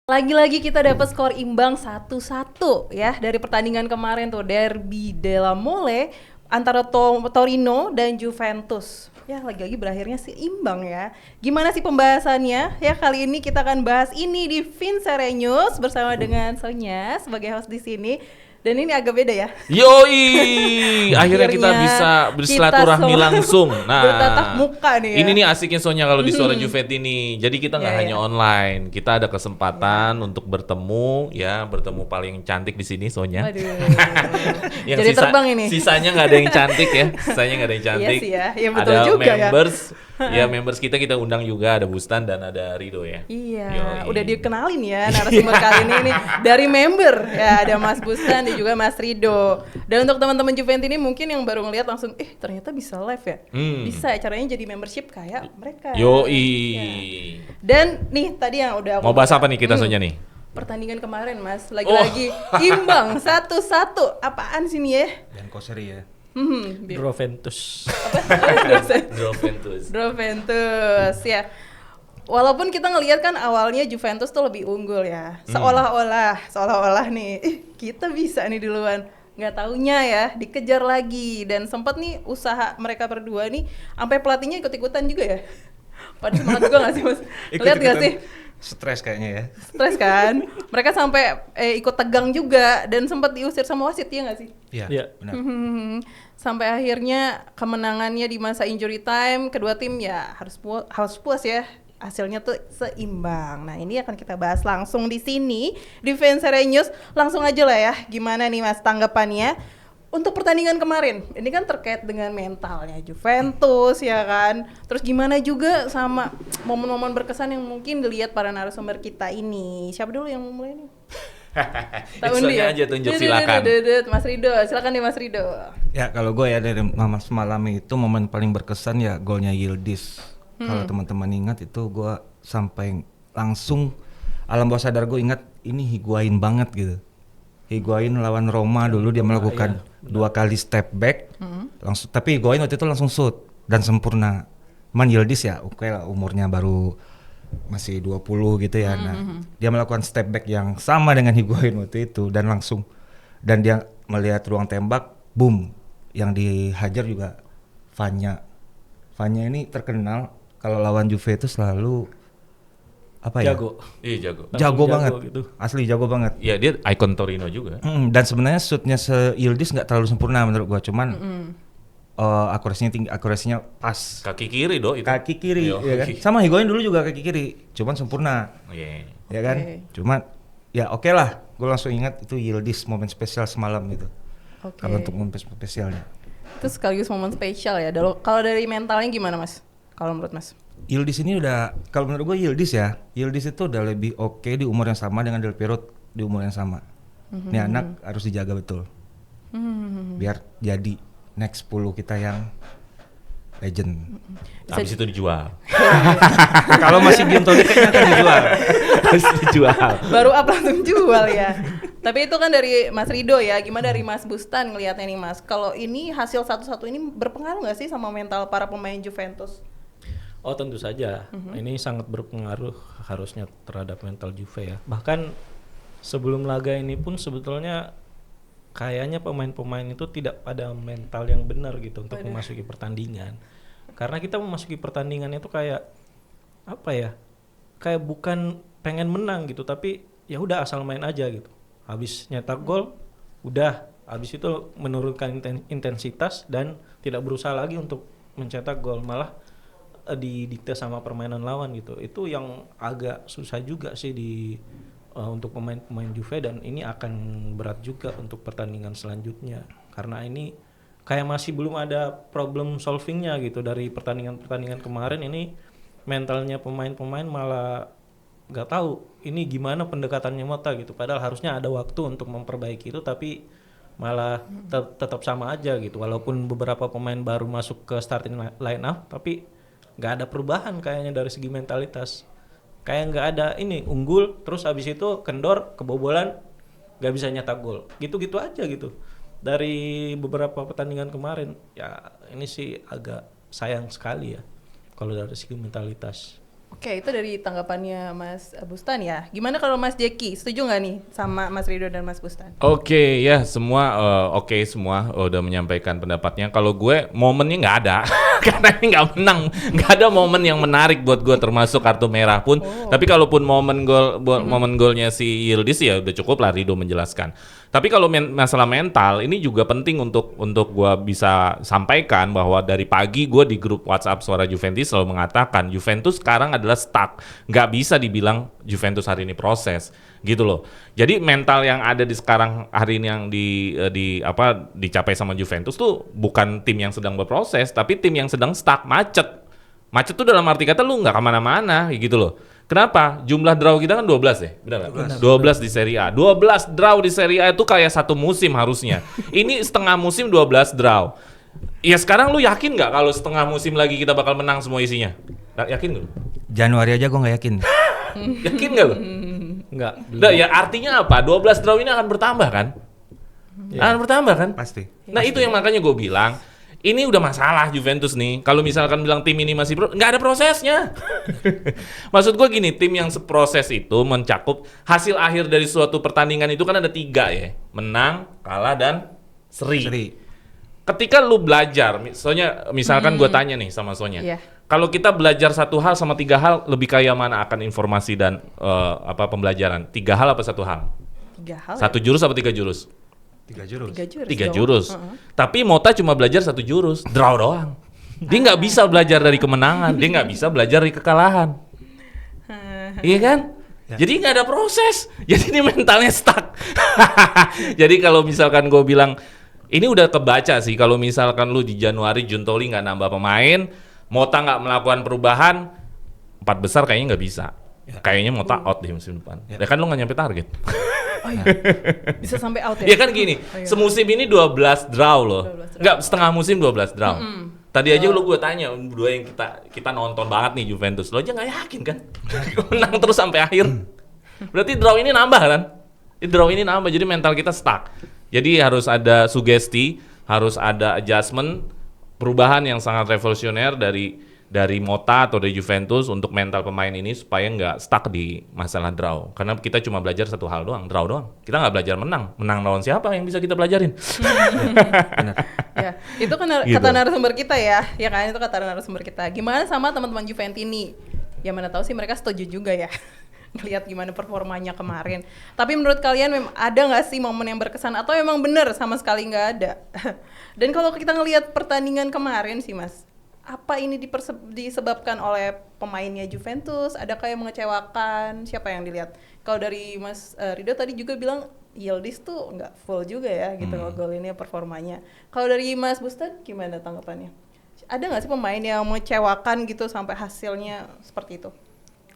Lagi-lagi kita dapat skor imbang 1-1 ya dari pertandingan kemarin tuh Derby della Mole antara Torino dan Juventus. Ya lagi-lagi berakhirnya sih imbang ya. Gimana sih pembahasannya? Ya kali ini kita akan bahas ini di Vincere News bersama dengan Sonya sebagai host di sini. Dan ini agak beda ya. Yoi, akhirnya kita bisa bersilaturahmi langsung. Nah, bertatap muka nih ya. Ini nih asiknya Sonya kalau di Suara Juvet ini. Jadi kita nggak hanya online, kita ada kesempatan untuk bertemu, ya bertemu paling cantik di sini Sonya. Aduh. Yang Jadi terbang ini. Sisanya nggak ada yang cantik ya, sisanya nggak ada yang cantik. Iya sih ya, ya betul ada juga members, ya members kita undang juga, ada Bustan dan ada Rido ya. Iya, Yoi. udah dikenalin ya narasumber kali ini dari member ya, ada Mas Bustan dan juga Mas Rido. Dan untuk teman-teman Juventus ini mungkin yang baru ngeliat langsung, ternyata bisa live ya, bisa ya, caranya jadi membership kayak mereka. Yoi. Ya. Dan nih tadi yang udah Mau bahas apa nih kita Sonya nih? Pertandingan kemarin Mas, lagi-lagi imbang 1-1. Apaan sih nih ya? Dan Koseri ya. Juventus. Juventus ya. Walaupun kita ngelihat kan awalnya Juventus tuh lebih unggul ya. Seolah-olah nih, kita bisa nih duluan. Nggak taunya ya, dikejar lagi. Dan sempat nih usaha mereka berdua nih, sampai pelatihnya ikut-ikutan juga ya. Pada semangat juga nggak sih Mas? Lihat nggak sih? Stres kayaknya ya. Stres kan? Mereka sampai ikut tegang juga dan sempat diusir sama wasit ya nggak sih? Iya, benar. Sampai akhirnya kemenangannya di masa injury time, kedua tim ya harus puas ya. Hasilnya tuh seimbang. Nah, ini akan kita bahas langsung di sini di Vincere News. Langsung aja lah ya. Gimana nih Mas tanggapannya untuk pertandingan kemarin? Ini kan terkait dengan mentalnya Juventus ya kan. Terus gimana juga sama momen-momen berkesan yang mungkin dilihat para narasumber kita ini. Siapa dulu yang mau mulai nih? Sonya aja tunjuk, silakan. Mas Rido, silakan nih Mas Rido. Ya, kalau gue ya dari semalam itu momen paling berkesan ya golnya Yildiz. Kalau teman-teman ingat itu gue sampai langsung alam bawah sadar gue ingat ini Higuain banget gitu. Higuain lawan Roma dulu dia melakukan 2 kali step back, langsung. Tapi Higuain waktu itu langsung shoot dan sempurna. Man Yildiz ya, oke lah umurnya baru masih 20 gitu ya. Nah, dia melakukan step back yang sama dengan Higuain waktu itu dan langsung dia melihat ruang tembak, boom. Yang dihajar juga Vanya. Vanya ini terkenal kalau lawan Juve itu selalu Jago. Iya jago. Jago banget. Gitu. Asli jago banget. Iya dia ikon Torino juga. Dan sebenarnya shootnya Yildiz nggak terlalu sempurna menurut gua, cuman akurasinya tinggi, akurasinya pas. Kaki kiri itu. Kaki kiri, Yo. ya kan? Sama Higuain dulu juga kaki kiri, cuman sempurna. Iya. Ya kan? Cuma ya oke lah, gue langsung ingat itu Yildiz momen spesial semalam gitu. Kalau untuk momen spesialnya. Itu sekaligus momen spesial ya. Kalau dari mentalnya gimana Mas? Kalau menurut Mas? Yildiz ini udah, kalau menurut gue Yildiz itu udah lebih oke di umur yang sama dengan Del Piero di umur yang sama. Ini anak harus dijaga betul. Biar jadi next 10 kita yang legend. Habis itu dijual. Kalau masih game Tony kayaknya akan dijual. Habis dijual. Baru up langsung jual ya. Tapi itu kan dari Mas Rido ya. Gimana dari Mas Bustan ngelihatnya nih Mas? Kalau ini hasil 1-1 ini berpengaruh nggak sih sama mental para pemain Juventus? Oh tentu saja. Ini sangat berpengaruh harusnya terhadap mental Juve ya. Bahkan sebelum laga ini pun sebetulnya kayaknya pemain-pemain itu tidak pada mental yang benar gitu untuk memasuki pertandingan. Karena kita memasuki pertandingan itu kayak apa ya? Kayak bukan pengen menang gitu, tapi ya udah asal main aja gitu. Habis nyetak gol, udah habis itu menurunkan intensitas dan tidak berusaha lagi untuk mencetak gol, malah didikte sama permainan lawan gitu. Itu yang agak susah juga sih untuk pemain-pemain Juve, dan ini akan berat juga untuk pertandingan selanjutnya karena ini kayak masih belum ada problem solvingnya gitu. Dari pertandingan kemarin ini mentalnya pemain-pemain malah nggak tahu ini gimana pendekatannya Mota gitu, padahal harusnya ada waktu untuk memperbaiki itu, tapi malah tetap sama aja gitu. Walaupun beberapa pemain baru masuk ke starting line up, tapi nggak ada perubahan kayaknya dari segi mentalitas. Kayak nggak ada ini unggul terus habis itu kendor kebobolan nggak bisa nyetak gol gitu-gitu aja gitu dari beberapa pertandingan kemarin. Ya ini sih agak sayang sekali ya kalau dari segi mentalitas. Oke, itu dari tanggapannya Mas Bustan ya. Gimana kalau Mas Jeki? Setuju nggak nih sama Mas Rido dan Mas Bustan? Oke, ya semua oke semua udah menyampaikan pendapatnya. Kalau gue momennya nggak ada, karena ini nggak menang, nggak ada momen yang menarik buat gue termasuk kartu merah pun. Tapi kalaupun momen golnya si Yildiz ya udah cukup lah Rido menjelaskan. Tapi kalau masalah mental ini juga penting untuk gue bisa sampaikan bahwa dari pagi gue di grup WhatsApp Suara Juventus selalu mengatakan Juventus sekarang adalah stuck, nggak bisa dibilang Juventus hari ini proses gitu loh. Jadi mental yang ada di sekarang hari ini yang dicapai sama Juventus tuh bukan tim yang sedang berproses, tapi tim yang sedang stuck, macet. Macet tuh dalam arti kata lu nggak kemana-mana gitu loh. Kenapa? Jumlah draw kita kan 12 ya? Benar nggak? 12 di Serie A. 12 draw di Serie A itu kayak satu musim harusnya. Ini setengah musim 12 draw. Ya sekarang lu yakin nggak kalau setengah musim lagi kita bakal menang semua isinya? Yakin nggak lu? Januari aja gue nggak yakin. Yakin nggak lu? Enggak. Nah, ya artinya apa? 12 draw ini akan bertambah kan? Akan bertambah kan? Pasti. Nah itu yang makanya gue bilang ini udah masalah Juventus nih. Kalau misalkan bilang tim ini masih nggak ada prosesnya. Maksud gue gini, tim yang seproses itu mencakup hasil akhir dari suatu pertandingan itu kan ada 3 ya, menang, kalah dan seri. Ketika lu belajar, misalkan gue tanya nih sama Sonya, kalau kita belajar satu hal sama 3 hal, lebih kaya mana akan informasi dan pembelajaran? 3 hal apa 1 hal? 3 hal. 1 jurus apa 3 jurus? 3 jurus. 3 jurus. Tapi Mota cuma belajar 1 jurus, draw doang. Dia nggak bisa belajar dari kemenangan, dia nggak bisa belajar dari kekalahan. Iya kan? Ya. Jadi nggak ada proses. Jadi ini mentalnya stuck. Jadi kalau misalkan gue bilang, ini udah kebaca sih. Kalau misalkan lu di Januari Giuntoli nggak nambah pemain, Mota nggak melakukan perubahan, 4 besar kayaknya nggak bisa. Kayaknya Mota out di musim depan. Ya kan lu nggak nyampe target. Oh iya. Bisa sampai out ya? Iya kan gini, semusim ini 12 draw loh. 12 draw. Enggak, setengah musim 12 draw. Tadi aja lu gue tanya, berdua yang kita nonton banget nih Juventus. Lo aja nggak yakin kan? Menang terus sampai akhir. Berarti draw ini nambah kan? Draw ini nambah, jadi mental kita stuck. Jadi harus ada sugesti, harus ada adjustment, perubahan yang sangat revolusioner dari Mota atau dari Juventus untuk mental pemain ini supaya nggak stuck di masalah draw. Karena kita cuma belajar 1 hal doang, draw doang. Kita nggak belajar menang. Menang lawan siapa yang bisa kita pelajarin? Ya, itu kan kata narasumber kita ya kan, itu kata narasumber kita. Gimana sama teman-teman Juventus ini? Ya mana tahu sih mereka setuju juga ya. Ngelihat gimana performanya kemarin. Tapi menurut kalian ada nggak sih momen yang berkesan atau memang benar sama sekali nggak ada? Dan kalau kita ngelihat pertandingan kemarin sih Mas, apa ini disebabkan oleh pemainnya Juventus? Adakah yang mengecewakan? Siapa yang dilihat? Kalau dari Mas Rido tadi juga bilang Yildiz tuh nggak full juga ya gitu gol ini performanya. Kalau dari Mas Bustan gimana tanggapannya? Ada nggak sih pemain yang mengecewakan gitu sampai hasilnya seperti itu?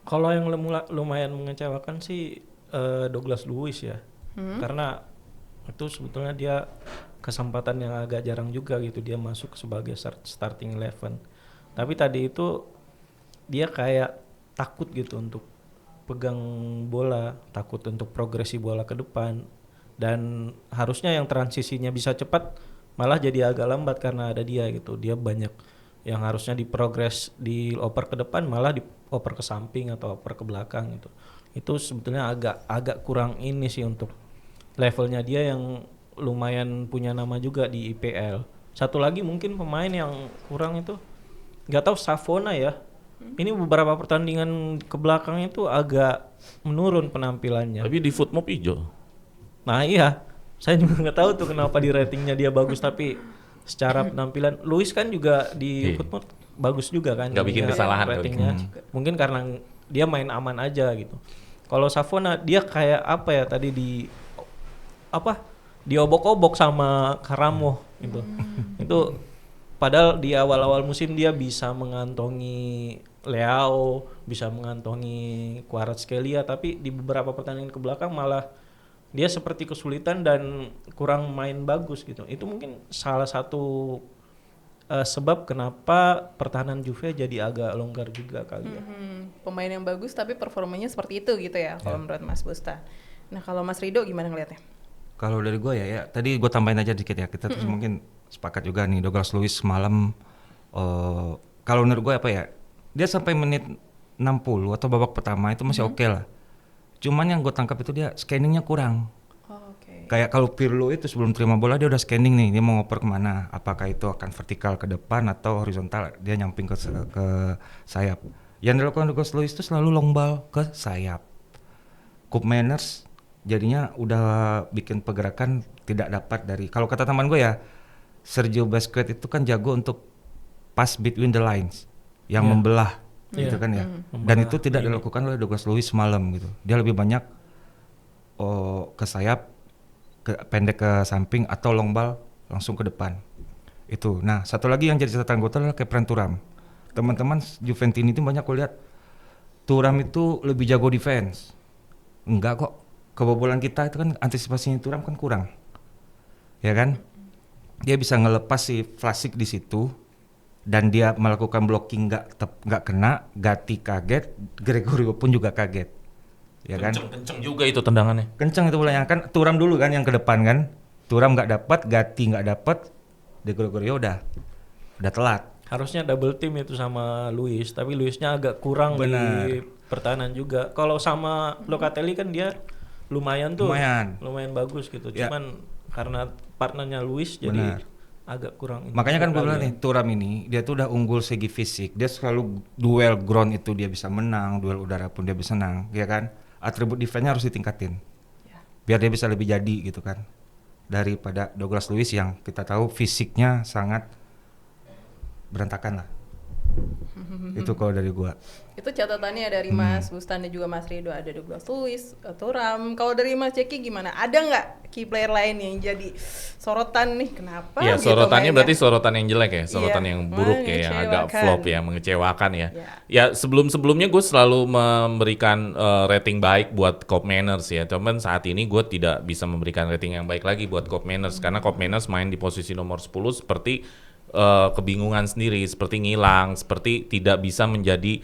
Kalau yang lumayan mengecewakan sih Douglas Luiz ya. Karena itu sebetulnya dia kesempatan yang agak jarang juga gitu dia masuk sebagai starting 11. Tapi tadi itu dia kayak takut gitu untuk pegang bola, takut untuk progresi bola ke depan, dan harusnya yang transisinya bisa cepat malah jadi agak lambat karena ada dia gitu. Dia banyak yang harusnya diprogres dioper ke depan malah dioper ke samping atau oper ke belakang gitu. Itu sebetulnya agak kurang ini sih untuk levelnya dia yang lumayan punya nama juga di IPL. Satu lagi mungkin pemain yang kurang itu nggak tahu Savona ya. Ini beberapa pertandingan ke belakang itu agak menurun penampilannya. Tapi di Footmob hijau. Nah iya, saya juga nggak tahu tuh kenapa di ratingnya dia bagus tapi secara penampilan Luis kan juga di Footmob bagus juga kan. Nggak bikin kesalahan ratingnya. Mungkin karena dia main aman aja gitu. Kalau Savona dia kayak apa ya tadi diobok-obok sama Karamo gitu. Itu padahal di awal-awal musim dia bisa mengantongi Leao, bisa mengantongi Kvaratskhelia, tapi di beberapa pertandingan ke belakang malah dia seperti kesulitan dan kurang main bagus gitu. Itu mungkin salah satu sebab kenapa pertahanan Juve jadi agak longgar juga kali ya. Pemain yang bagus tapi performanya seperti itu gitu ya kalau menurut Mas Busta. Nah kalau Mas Rido gimana ngelihatnya? Kalau dari gue ya tadi gue tambahin aja dikit ya, kita terus mungkin sepakat juga nih Douglas Luiz semalam kalau menurut gue dia sampai menit 60 atau babak pertama itu masih oke lah. Cuman yang gue tangkap itu dia scanningnya kurang. Oh, oke. Kayak kalau Pirlo itu sebelum terima bola dia udah scanning nih, dia mau ngoper kemana, apakah itu akan vertikal ke depan atau horizontal, dia nyamping ke sayap. Yang dilakukan Douglas Luiz itu selalu long ball ke sayap. Koop Meiners jadinya udah bikin pergerakan tidak dapat dari, kalau kata teman gue ya, Sergio Busquets itu kan jago untuk pass between the lines, yang membelah gitu kan ya. Dan itu tidak dilakukan oleh Douglas Luiz semalam gitu. Dia lebih banyak ke sayap, pendek ke samping atau long ball langsung ke depan. Itu. Nah, satu lagi yang jadi catatan gue adalah Khéphren Thuram. Teman-teman Juventini itu banyak gue lihat Thuram itu lebih jago defense. Enggak kok. Kebobolan kita itu kan antisipasinya Thuram kan kurang. Ya kan? Dia bisa ngelepas si Vlasic di situ dan dia melakukan blocking nggak kena, Gatti kaget, Gregorio pun juga kaget. Ya kan? Kenceng juga itu tendangannya. Kenceng itu bolanya kan Thuram dulu kan yang ke depan kan. Thuram nggak dapat, Gatti nggak dapat, De Gregorio udah telat. Harusnya double team itu sama Luis, tapi Luisnya agak kurang Benar. di pertahanan juga. Kalau sama Locatelli kan dia lumayan bagus gitu. Ya. Cuman karena partnernya Luis jadi Benar. agak kurang. Makanya kan gue bilang nih, Thuram ini dia tuh udah unggul segi fisik. Dia selalu duel ground itu dia bisa menang, duel udara pun dia bisa menang, ya kan? Atribut defense-nya harus ditingkatin. Biar dia bisa lebih jadi gitu kan. Daripada Douglas Luiz yang kita tahu fisiknya sangat berantakan lah. Itu kalau dari gua. Itu catatannya dari Mas Bustan dan juga Mas Rido, ada Douglas Luiz, Thuram. Kalau dari Mas Ceki gimana? Ada nggak key player lain yang jadi sorotan nih? Kenapa? Ya, gitu sorotannya mainnya? berarti sorotan yang jelek ya, sorotan Iya, yang buruk ya, yang agak mengecewakan. flop ya, mengecewakan ya. Ya. Ya, sebelum-sebelumnya gue selalu memberikan rating baik buat Koop Meiners ya. Cuman saat ini gue tidak bisa memberikan rating yang baik lagi buat Koop Meiners karena Koop Meiners main di posisi nomor 10 seperti kebingungan sendiri, seperti ngilang, seperti tidak bisa menjadi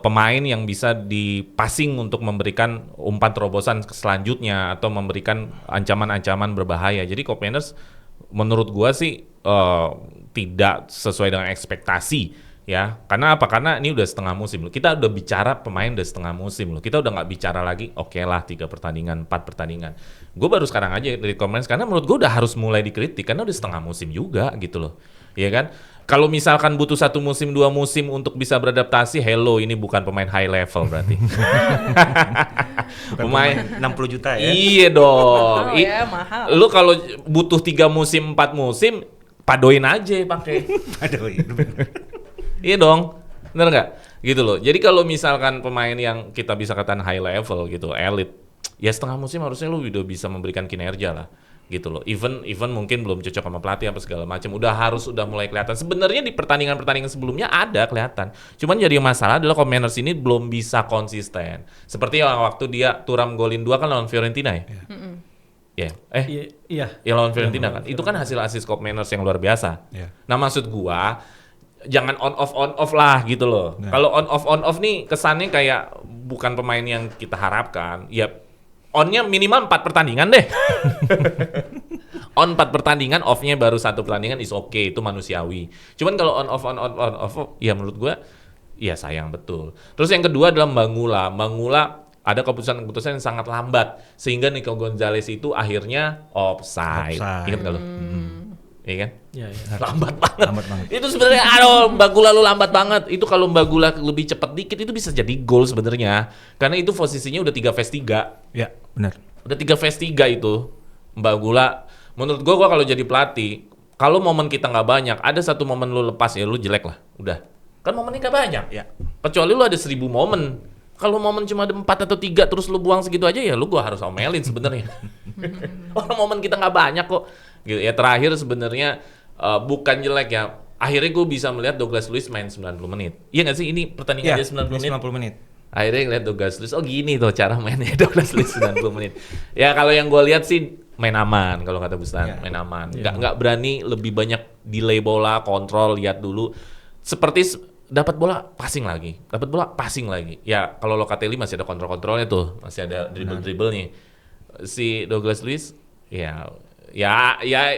pemain yang bisa dipassing untuk memberikan umpan terobosan selanjutnya atau memberikan ancaman-ancaman berbahaya. Jadi Koop Meiners menurut gua sih tidak sesuai dengan ekspektasi ya. Karena apa? Karena ini udah setengah musim loh. Kita udah bicara pemain udah setengah musim loh. Kita udah nggak bicara lagi oke lah 3 pertandingan, 4 pertandingan. Gue baru sekarang aja dari Koop Meiners karena menurut gua udah harus mulai dikritik karena udah setengah musim juga gitu loh. Iya kan? Kalau misalkan butuh 1 musim, 2 musim untuk bisa beradaptasi, hello, ini bukan pemain high level berarti. Pemain 60 juta ya. Iya dong. Mahal ya, mahal. Lu kalau butuh 3 musim, 4 musim, padoin aja pakai. Aduh, Iya dong. Bener nggak? Gitu loh. Jadi kalau misalkan pemain yang kita bisa katakan high level gitu, elite, ya setengah musim harusnya lu udah bisa memberikan kinerja lah. Gitu loh. Even mungkin belum cocok sama pelatih apa segala macam, udah mulai kelihatan. Sebenarnya di pertandingan sebelumnya ada kelihatan. Cuman jadi masalah adalah Koop Meiners ini belum bisa konsisten. Seperti yang waktu dia Thuram golin 2 kan lawan Fiorentina ya. Ya. Iya. Ya lawan Fiorentina kan. Itu kan hasil asis Koop Meiners yang luar biasa. Iya. Nah, maksud gua jangan on off lah gitu loh. Nah. Kalau on off nih kesannya kayak bukan pemain yang kita harapkan. Ya onnya minimal 4 pertandingan deh. On 4 pertandingan, off-nya baru 1 pertandingan is okay, itu manusiawi. Cuman kalau on off, ya menurut gua ya sayang betul. Terus yang kedua adalah Mbangula ada keputusan yang sangat lambat sehingga Nico Gonzalez itu akhirnya offside. Ingat nggak lo? Iya kan? Iya. Lambat banget. Lambat banget. Itu sebenarnya Mbagula lu lambat banget. Itu kalau Mbagula lebih cepat dikit itu bisa jadi gol sebenarnya. Karena itu posisinya udah 3-3. Ya, benar. Udah 3-3 itu. Mbagula menurut gua kalau jadi pelatih, kalau momen kita nggak banyak, ada satu momen lu lepas ya lu jelek lah. Udah. Kan momennya nggak banyak. Ya. Kecuali lu ada 1000 momen. Kalau momen cuma ada 4 atau 3 terus lu buang segitu aja ya lu gua harus omelin sebenarnya. Orang momen kita nggak banyak kok. Gitu ya, terakhir sebenarnya bukan jelek ya. Akhirnya gue bisa melihat Douglas Luiz main 90 menit. Iya nggak sih ini pertandingan Ya, dia 90 menit? 90 menit. Akhirnya ngeliat Douglas Luiz, oh gini tuh cara mainnya Douglas Luiz 90 menit. Ya kalau yang gue lihat sih main aman kalau kata Bustan, main aman. Nggak berani lebih banyak delay bola, kontrol, lihat dulu. Seperti dapat bola passing lagi. Ya kalau Locatelli masih ada kontrol-kontrolnya tuh, masih ada dribble-dribblenya. Si Douglas Luiz ya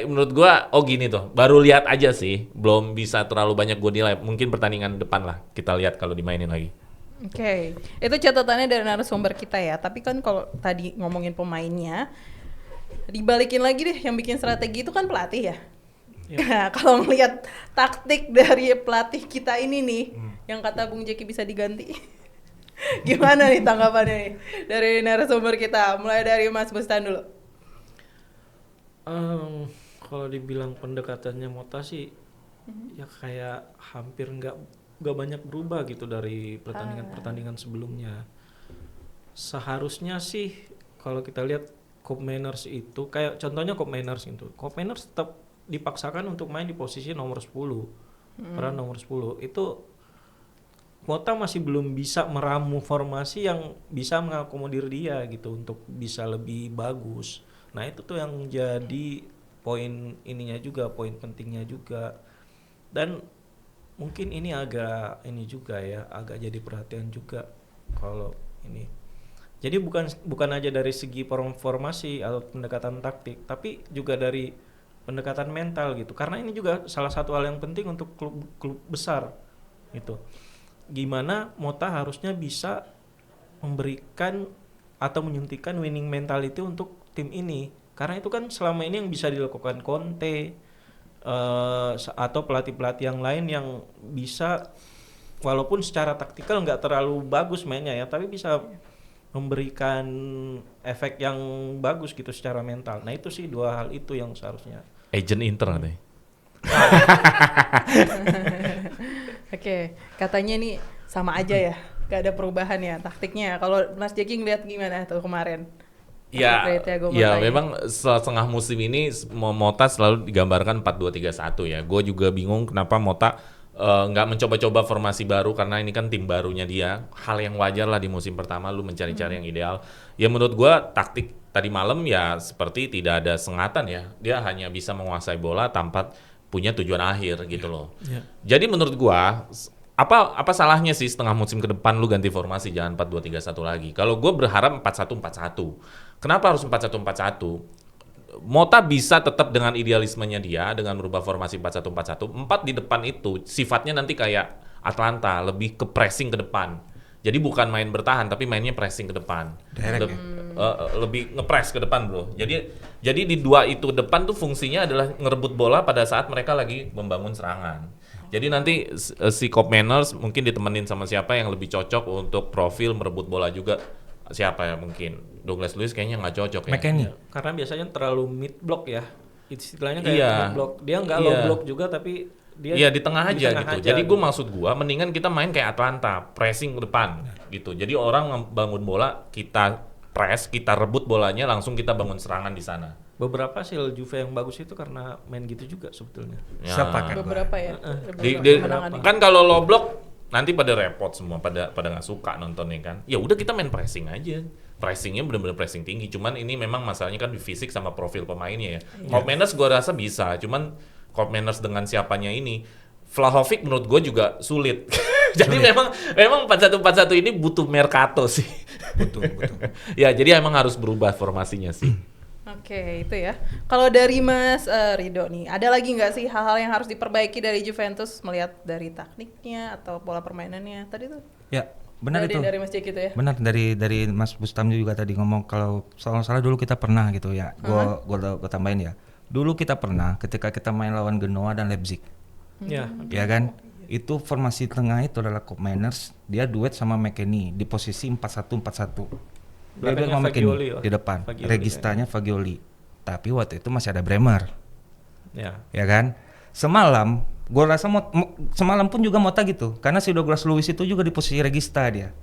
menurut gua gini tuh, baru lihat aja sih, belum bisa terlalu banyak gua nilai. Mungkin pertandingan depan lah kita lihat kalau dimainin lagi. Oke, itu catatannya dari narasumber kita ya. Tapi kan kalau tadi ngomongin pemainnya, dibalikin lagi deh, yang bikin strategi itu kan pelatih ya. Nah, kalau melihat taktik dari pelatih kita ini nih, yang kata Bung Jeki bisa diganti, gimana nih tanggapannya nih dari narasumber kita? Mulai dari Mas Bustan dulu. Kalau dibilang pendekatannya Mota sih, ya kayak hampir nggak banyak berubah gitu dari pertandingan sebelumnya. Seharusnya sih kalau kita lihat Koopmeiners itu kayak contohnya Koopmeiners tetap dipaksakan untuk main di posisi nomor 10. Peran nomor 10 itu Mota masih belum bisa meramu formasi yang bisa mengakomodir dia gitu untuk bisa lebih bagus. Nah, itu tuh yang jadi poin ininya juga, poin pentingnya juga. Dan mungkin ini agak jadi perhatian juga kalau ini. Jadi bukan aja dari segi formasi atau pendekatan taktik, tapi juga dari pendekatan mental gitu. Karena ini juga salah satu hal yang penting untuk klub besar gitu. Gimana Mota harusnya bisa memberikan atau menyuntikkan winning mentality untuk tim ini. Karena itu kan selama ini yang bisa dilakukan Conte atau pelatih-pelatih yang lain yang bisa walaupun secara taktikal nggak terlalu bagus mainnya ya, tapi bisa memberikan efek yang bagus gitu secara mental. Nah itu sih dua hal itu yang seharusnya. Agent Inter nih. Oke, katanya nih sama aja ya, gak ada perubahan ya taktiknya. Kalau Mas Jeki ngeliat gimana tuh kemarin? Ya, Thiago ya Motta ini. memang setengah musim ini Mota selalu digambarkan 4-2-3-1 ya. Gue juga bingung kenapa Mota nggak mencoba-coba formasi baru karena ini kan tim barunya dia. Hal yang wajar lah di musim pertama lu mencari-cari yang ideal. Ya menurut gue taktik tadi malam ya seperti tidak ada sengatan ya. Dia hanya bisa menguasai bola tanpa punya tujuan akhir gitu loh. Yeah. Jadi menurut gue apa salahnya sih setengah musim ke depan lu ganti formasi jangan 4-2-3-1 lagi. Kalau gue berharap 4-1-4-1. Kenapa harus 4-1-4-1? Mota bisa tetap dengan idealismenya dia dengan merubah formasi 4-1-4-1. 4 di depan itu sifatnya nanti kayak Atlanta, lebih ke pressing ke depan. Jadi bukan main bertahan tapi mainnya pressing ke depan. Lebih ngepress ke depan, Bro. Jadi di dua itu depan tuh fungsinya adalah ngerebut bola pada saat mereka lagi membangun serangan. Jadi nanti si Koopmeiners mungkin ditemenin sama siapa yang lebih cocok untuk profil merebut bola juga. Siapa ya mungkin Douglas Luiz kayaknya nggak cocok ya. McKennie. Karena biasanya terlalu mid block ya. Istilahnya kayak Iya. mid block. Dia nggak low block juga tapi dia Iya di tengah aja gitu. Jadi gue gitu. maksud gue mendingan kita main kayak Atlanta, pressing ke depan gitu. Jadi orang bangun bola, kita press, kita rebut bolanya, langsung kita bangun serangan di sana. Beberapa hasil Juve yang bagus itu karena main gitu juga sebetulnya. Ya. Sepakat. Beberapa ya. kemenangannya. Kan kalau low block nanti pada repot semua, pada nggak suka nontonnya kan. Ya udah kita main pressing aja. Pressingnya benar-benar pressing tinggi. Cuman ini memang masalahnya kan di fisik sama profil pemainnya ya. Koopmeiners gue rasa bisa. Cuman Koopmeiners dengan siapanya ini, Vlahovic menurut gue juga sulit. Jadi memang 4-1-4-1 ini butuh mercato sih. Betul. Ya jadi emang harus berubah formasinya sih. Oke, itu ya. Kalau dari Mas Rido nih, ada lagi nggak sih hal-hal yang harus diperbaiki dari Juventus melihat dari taktiknya atau pola permainannya tadi tuh? Ya, benar itu. Dari Mas Jeki itu ya. Benar dari Mas Bustam juga tadi ngomong kalau salah dulu kita pernah gitu ya. Gua tambahin ya. Dulu kita pernah ketika kita main lawan Genoa dan Leipzig. Ya. Ya kan? Itu formasi tengah itu adalah Koopmeiners, dia duet sama McKennie di posisi 4-1-4-1. Dia duet sama Fagioli, McKennie di depan. Fagioli, Registanya Fagioli. Tapi waktu itu masih ada Bremer. Ya. Ya kan? Semalam gue rasa semalam pun juga Mota gitu. Karena si Douglas Luiz itu juga di posisi Regista dia.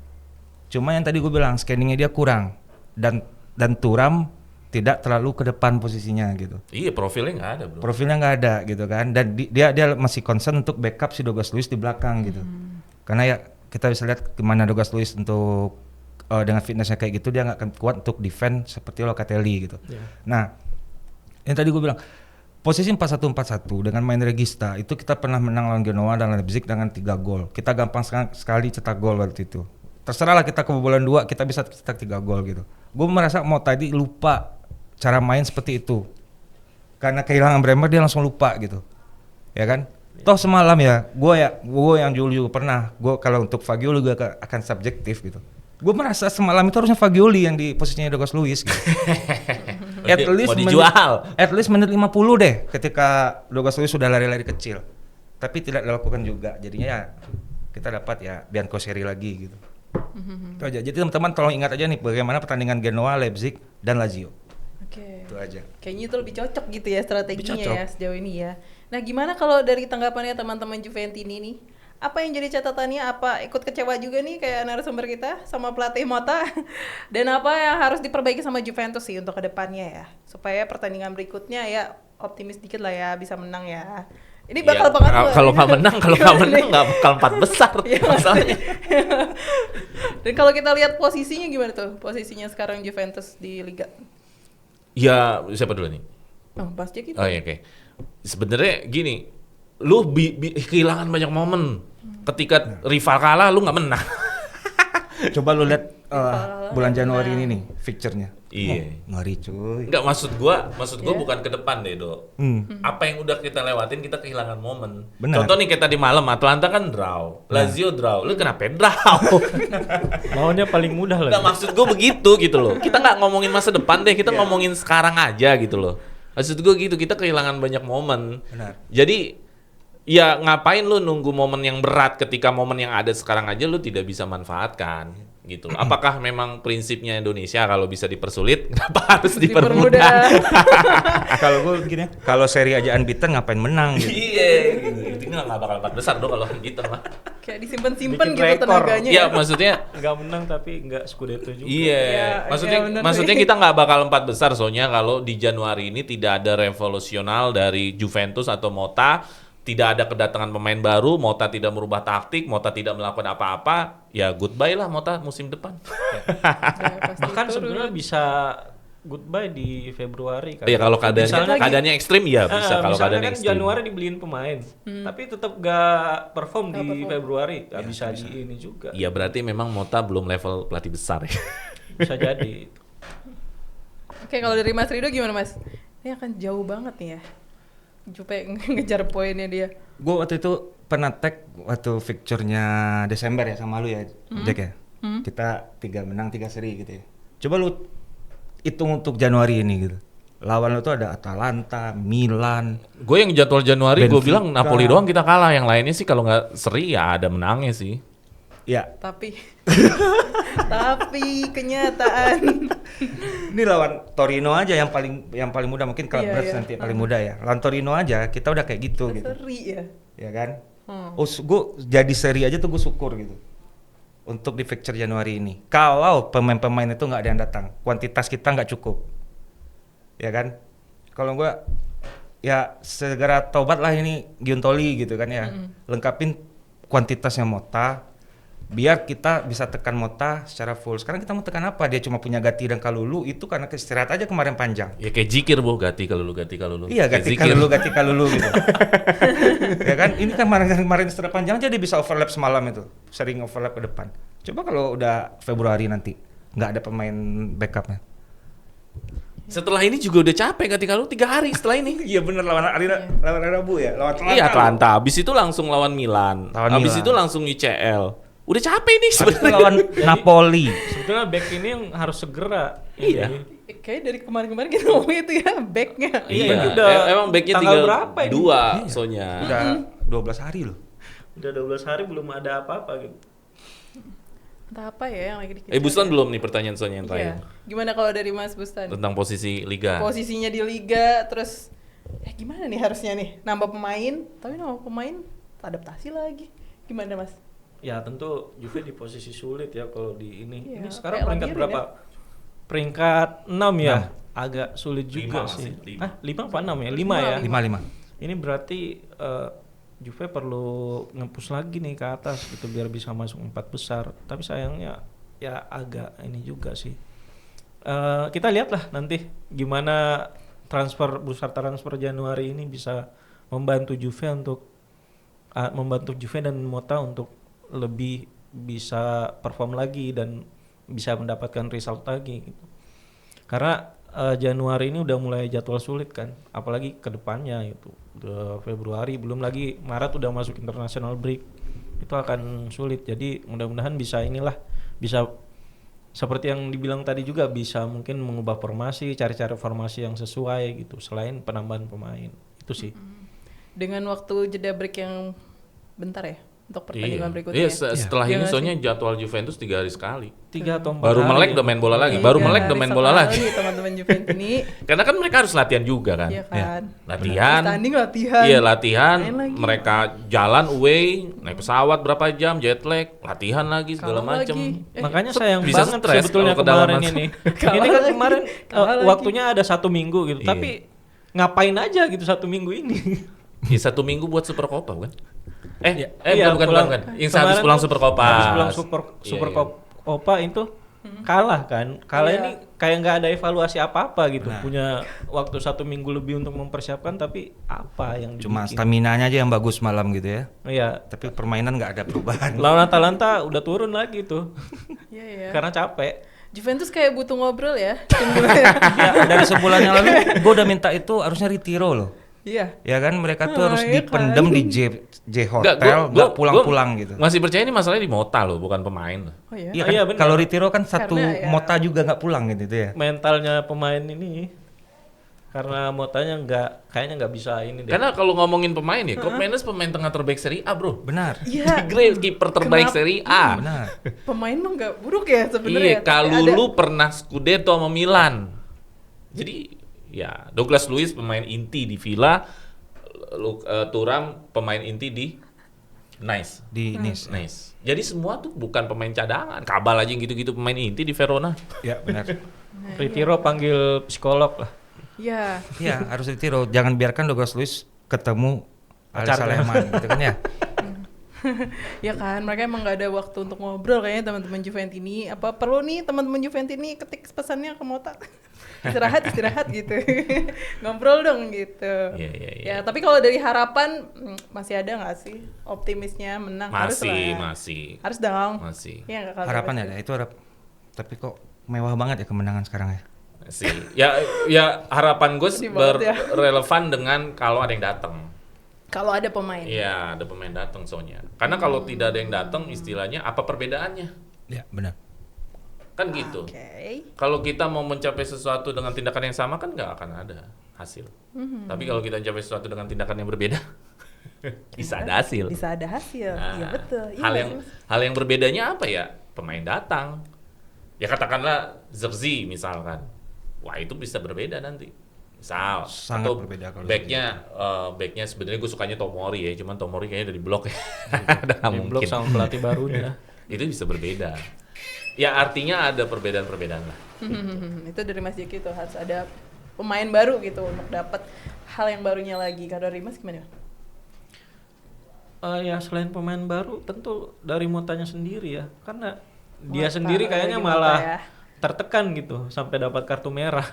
Cuma yang tadi gue bilang scanningnya dia kurang dan Thuram tidak terlalu ke depan posisinya gitu. Iya profilnya nggak ada bro. Profilnya nggak ada gitu kan. Dan dia masih concern untuk backup si Douglas Luiz di belakang gitu. Karena ya kita bisa lihat gimana Douglas Luiz untuk dengan fitnessnya kayak gitu dia nggak akan kuat untuk defend seperti Locatelli gitu. Ya. Nah, yang tadi gue bilang posisi 4-1-4-1 dengan main Regista itu kita pernah menang lawan Genoa dan Leipzig dengan 3 gol. Kita gampang sekali cetak gol waktu itu. Terserahlah kita kebobolan 2 kita bisa cetak 3 gol gitu. Gue merasa mau tadi lupa cara main seperti itu. Karena kehilangan Bremer dia langsung lupa gitu. Ya kan? Toh semalam ya, gue yang dulu juga pernah. Gue kalau untuk Fagioli gue akan subjektif gitu. Gue merasa semalam itu harusnya Fagioli yang di posisinya Douglas Luiz gitu. Mau dijual. At least menit 50 deh ketika Douglas Luiz sudah lari-lari kecil. Tapi tidak dilakukan juga. Jadinya ya kita dapat ya Bianco Seri lagi gitu. Itu aja. Jadi teman-teman tolong ingat aja nih bagaimana pertandingan Genoa, Leipzig dan Lazio. Oke. Itu aja. Kayaknya itu lebih cocok gitu ya strateginya Lebih cocok. ya sejauh ini ya. Nah, gimana kalau dari tanggapannya teman-teman Juventini nih? Apa yang jadi catatannya? Apa ikut kecewa juga nih kayak narasumber kita sama pelatih Mota? Dan apa yang harus diperbaiki sama Juventus sih untuk kedepannya ya? Supaya pertandingan berikutnya ya optimis dikit lah ya bisa menang ya. Ini bakal banget loh. Kalau nggak menang nggak bakal 4 besar Iya, masalahnya. Dan kalau kita lihat posisinya gimana tuh? Posisinya sekarang Juventus di Liga. Ya siapa dulu nih? Oh, pasti gitu. Oh iya, oke. Sebenarnya gini, lu kehilangan banyak momen ketika rival kalah lu nggak menang. Coba lu lihat bulan Januari ini nih fixture-nya. Iya. Ngeri cuy. Enggak, maksud gua Iya. bukan ke depan deh, Do. Apa yang udah kita lewatin kita kehilangan momen. Benar. Contoh nih kita di malam Atlanta kan draw, Lazio draw. Lu kenapa draw? Lawannya paling mudah Enggak, lagi. maksud gua begitu gitu loh. Kita nggak ngomongin masa depan deh, kita ngomongin sekarang aja gitu loh. Maksud gua gitu, kita kehilangan banyak momen. Benar. Jadi ya ngapain lu nunggu momen yang berat ketika momen yang ada sekarang aja lu tidak bisa manfaatkan gitu. Apakah memang prinsipnya Indonesia kalau bisa dipersulit kenapa harus dipermudah? Kalau gue begini, kalau seri aja unbeaten ngapain menang gitu. Iya, gitu. Ini nggak bakal 4 besar dong kalau gitu mah. Kayak disimpan-simpan Bikin gitu rekor. tenaganya Iya, ya. maksudnya Nggak menang tapi nggak Scudetto juga. iya, Iya, maksudnya iya, bener maksudnya sih. kita nggak bakal 4 besar soalnya kalau di Januari ini tidak ada revolusional dari Juventus atau Mota, tidak ada kedatangan pemain baru, Mota tidak merubah taktik, Mota tidak melakukan apa-apa, ya goodbye lah Mota musim depan. Ya, pasti Bahkan turun. sebenarnya bisa goodbye di Februari kan. Iya, kalau Misalnya- keadaannya ekstrim ya bisa kalau misalnya keadaannya kan ekstrim. Januari dibeliin pemain, tapi tetap gak perform Nggak di perform. Februari, gak bisa di ini juga. Iya, berarti memang Mota belum level pelatih besar ya. Bisa jadi. Oke, kalau dari Mas Rido gimana Mas? Ini akan jauh banget nih ya. Jupe ngejar poinnya dia. Gue waktu itu pernah tag waktu fixture-nya Desember ya sama lu ya, Jack ya. Kita 3 menang 3 seri gitu ya. Coba lu hitung untuk Januari ini gitu. Lawan lu tuh ada Atalanta, Milan. Gue yang jadwal Januari gue Benfica. bilang Napoli doang kita kalah, yang lainnya sih kalau nggak seri ya ada menangnya sih. Ya, Tapi kenyataan. ini lawan Torino aja yang paling mudah, mungkin kalau Iya, Brest iya. nanti paling mudah ya. Lawan Torino aja kita udah kayak gitu gitu. Seri ya. Ya kan? Hmm. Gue jadi seri aja tuh gue syukur gitu. Untuk di fixture Januari ini. Kalau pemain-pemain itu nggak ada yang datang, kuantitas kita nggak cukup. Ya kan? Kalau gue ya segera tobat lah ini Giuntoli gitu kan ya. Lengkapin kuantitasnya Mota biar kita bisa tekan Mota secara full. Sekarang kita mau tekan apa? Dia cuma punya Gatti dan Kalulu, itu karena istirahat aja kemarin panjang. Ya kayak Jikir Gati kalau lu. Iya, Kayak Gatti Kalulu gitu. Ya kan, ini kan kemarin istirahat panjang aja dia bisa overlap semalam itu, sering overlap ke depan. Coba kalau udah Februari nanti nggak ada pemain backupnya. Setelah ini juga udah capek Gati kalau 3 hari setelah ini. Iya bener, lawan Rabu ya, lawan Atlanta. Iya, Atlanta. Habis itu langsung lawan Milan. Habis Milan. itu langsung UCL. Udah capek nih Habis itu sebenarnya. lawan Napoli. Sebetulnya back ini yang harus segera. Iya. Kayak dari kemarin-kemarin kita ngomong itu ya backnya. Iya, Iya, udah emang backnya tanggal berapa ini? 2 soalnya. Udah 12 hari loh. Udah 12 hari belum ada apa-apa gitu. Entah apa ya yang lagi dikejar. Bustan belum nih pertanyaan soalnya yang Iya. terakhir. Gimana kalau dari Mas Bustan? Tentang posisi liga. Posisinya di liga, terus gimana nih harusnya nih nambah pemain, tapi nambah pemain adaptasi lagi. Gimana Mas? Ya tentu Juve di posisi sulit ya kalau di ini. Iya, Ini sekarang kayak peringkat labirin berapa? Peringkat 6 ya. Nah. Agak sulit juga 5 sih. masih, 5. 5 apa 6 ya? 5 ya. 5-5. Ini berarti Juve perlu nge-push lagi nih ke atas gitu biar bisa masuk 4 besar. Tapi sayangnya ya agak ini juga sih. Kita lihatlah nanti gimana bursa transfer Januari ini bisa membantu Juve dan Mota untuk lebih bisa perform lagi dan bisa mendapatkan result lagi gitu. Karena Januari ini udah mulai jadwal sulit kan, apalagi ke depannya itu udah Februari, belum lagi Maret udah masuk international break, itu akan sulit. Jadi mudah-mudahan bisa bisa seperti yang dibilang tadi juga, bisa mungkin mengubah formasi, cari-cari formasi yang sesuai gitu, selain penambahan pemain itu sih. Dengan waktu jeda break yang bentar ya untuk pertandingan berikutnya. Iya, ya? setelah Iya ini nggak soalnya jadwal Juventus 3 hari sekali. 3 atau 4 Baru hari melek ya. udah main bola lagi, Iya, baru melek udah main bola lagi. teman-teman Juventus ini. Karena kan mereka harus latihan juga kan. Iya kan. Latihan. Tanding latihan. Iya, latihan. Main lagi. Mereka jalan away, naik pesawat berapa jam, jet lag, latihan lagi segala Kalah macam. lagi. Makanya sayang bisa banget stres sebetulnya kalau kedalaman. kemarin ini. Kalah Ini kan lagi. kemarin Kalah lagi. waktunya ada 1 minggu gitu, Iya. tapi ngapain aja gitu 1 minggu ini? Iya, 1 minggu buat Super Copa kan? Iya, bukan. Yang habis kemarin pulang tuh Super Copa. Habis pulang Iya, Super iya. Copa itu kalah kan. Kalah Iya. ini kayak nggak ada evaluasi apa-apa gitu. Punya waktu 1 minggu lebih untuk mempersiapkan, tapi apa yang Cuma dibikin? stamina-nya aja yang bagus malam gitu ya. Iya. Tapi permainan nggak ada perubahan. Lawan Atalanta udah turun lagi tuh. Iya ya. Karena capek. Juventus kayak butuh ngobrol ya. Tim gimana? Ya, dari sebulan yang lalu gue udah minta itu harusnya retiro loh. Iya. Ya kan mereka tuh Ah, harus iya dipendem kan. di J Enggak, Hotel, gua nggak pulang-pulang gitu. Masih percaya ini masalahnya di Mota loh, bukan pemain loh. Oh iya. Iya Oh, kan, iya, benar. kalau retiro kan satu Karena ya- Mota juga nggak pulang gitu ya. Mentalnya pemain ini karena Motanya kayaknya nggak bisa ini deh. Karena kalau ngomongin pemain ya, Kop Mendes pemain tengah terbaik Serie A, Bro. Benar. Iya. Great kiper terbaik Kenapa? Serie A. Benar. Pemain mah nggak buruk ya Iya, sebenarnya. tapi ada- Kalulu pernah Scudetto sama Milan. Jadi ya Douglas Luiz pemain inti di Villa, Thuram pemain inti di Nice. Di Nice. Nice. Jadi semua tuh bukan pemain cadangan. Kabal aja yang gitu-gitu pemain inti di Verona. Ya benar. Retiro panggil psikolog lah. Iya. Iya harus retiro. Jangan biarkan Douglas Luiz ketemu Alex Pacarnya. Saleman gitu kan ya. Ya kan, mereka emang nggak ada waktu untuk ngobrol kayaknya teman-teman Juventus ini. Apa perlu nih teman-teman Juventus ini ketik pesannya ke Mota? istirahat gitu. Ngobrol dong gitu. Iya, iya, iya. Ya, tapi kalau dari harapan masih ada nggak sih optimisnya menang? Harus lah ya. Masih. Harus dong. Masih. Iya nggak kalau Harapan ya itu harap. Tapi kok mewah banget ya kemenangan sekarang ya. Masih. Ya harapan gue Sedih banget ya. berrelevan dengan kalau ada yang datang. Kalau ada pemain. Iya, ada pemain datang soalnya. Karena kalau tidak ada yang datang, istilahnya apa perbedaannya? Ya benar. Kan gitu. Oke. Kalau kita mau mencapai sesuatu dengan tindakan yang sama kan nggak akan ada hasil. Tapi kalau kita mencapai sesuatu dengan tindakan yang berbeda, bisa ada hasil. Bisa ada hasil. Nah, Iya betul. Iya hal nggak yang sih, Mas? hal yang berbedanya apa ya? Pemain datang. Ya katakanlah Zerzi misalkan. Wah, itu bisa berbeda nanti. Misal Sangat atau berbeda kalau backnya sebenarnya gue sukanya Tomori ya, cuman Tomori kayaknya dari blok ya. Udah nggak Di blok mungkin. sama pelatih barunya. Itu bisa berbeda. Ya artinya ada perbedaan-perbedaan lah. Itu dari Mas Jeki tuh harus ada pemain baru gitu untuk dapat hal yang barunya lagi. Kalau dari Mas gimana? Ya selain pemain baru tentu dari Motanya sendiri ya, karena dia Mota sendiri kayaknya lagi Mota malah ya. tertekan gitu sampai dapat kartu merah.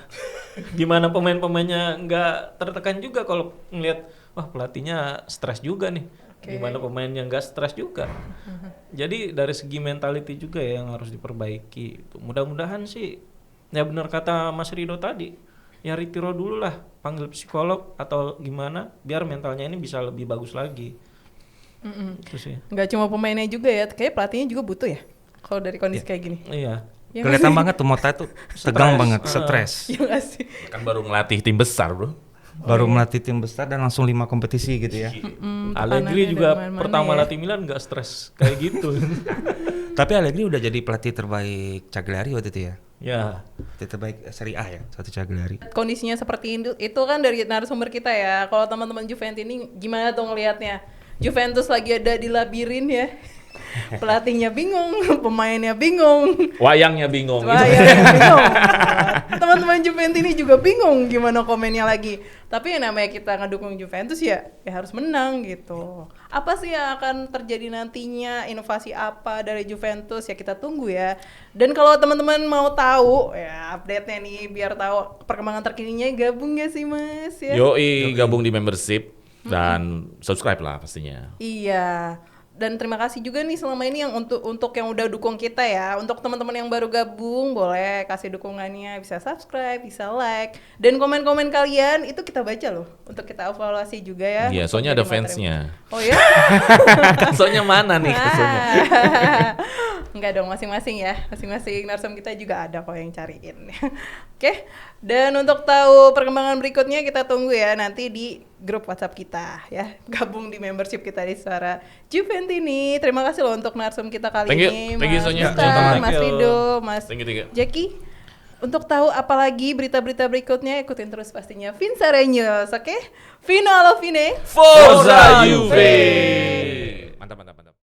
Gimana pemain-pemainnya nggak tertekan juga kalau ngelihat wah pelatihnya stres juga nih. Oke. Gimana pemainnya nggak stres juga. Jadi dari segi mentality juga ya yang harus diperbaiki. Gitu. Mudah-mudahan sih ya benar kata Mas Rido tadi, ya retiro dulu lah, panggil psikolog atau gimana biar mentalnya ini bisa lebih bagus lagi. Itu sih. Nggak cuma pemainnya juga ya, kayak pelatihnya juga butuh ya. Kalau dari kondisi kayak gini. Iya. Ya nggak Kelihatan sih? banget tuh Mota tuh tegang banget, stres. Iya nggak sih? Kan baru ngelatih tim besar, Bro. Baru melatih tim besar dan langsung 5 kompetisi gitu ya. Allegri tekanannya juga dari mana-mana pertama ya. latih Milan nggak stres kayak gitu. Tapi Allegri udah jadi pelatih terbaik Cagliari waktu itu ya. Ya. Pelatih terbaik Serie A ya, satu Cagliari. Kondisinya seperti itu kan dari narasumber kita ya. Kalau teman-teman Juventus ini gimana tuh ngelihatnya? Juventus lagi ada di labirin ya. Pelatihnya bingung, pemainnya bingung. Wayangnya bingung. Wah, gitu. ya, bingung. Teman-teman Juventus ini juga bingung gimana komennya lagi. Tapi yang namanya kita ngedukung Juventus ya harus menang gitu. Apa sih yang akan terjadi nantinya? Inovasi apa dari Juventus ya kita tunggu ya. Dan kalau teman-teman mau tahu ya update-nya nih biar tahu perkembangan terkininya gabung gak sih Mas ya? Yoi, gabung di membership dan subscribe lah pastinya. Iya. Dan terima kasih juga nih selama ini yang untuk yang udah dukung kita ya. Untuk teman-teman yang baru gabung boleh kasih dukungannya, bisa subscribe, bisa like, dan komen-komen kalian itu kita baca loh untuk kita evaluasi juga ya. Iya, Untuk soalnya jadi ada fansnya. Oh ya? Soalnya mana nih? Soalnya. Enggak dong, masing-masing ya. Masing-masing narsum kita juga ada kok yang cariin. Oke. Dan untuk tahu perkembangan berikutnya kita tunggu ya nanti di grup WhatsApp kita ya. Gabung di membership kita di Suara Juventini. Terima kasih loh untuk narsum kita kali Thank you. ini. Thank you, Mas Sonia. Gustan, Sama-sama. Mas Rido, Mas Thank you. Jackie. Untuk tahu apalagi berita-berita berikutnya ikutin terus pastinya Vinsara News, oke? Fino alla fine. Forza Juve!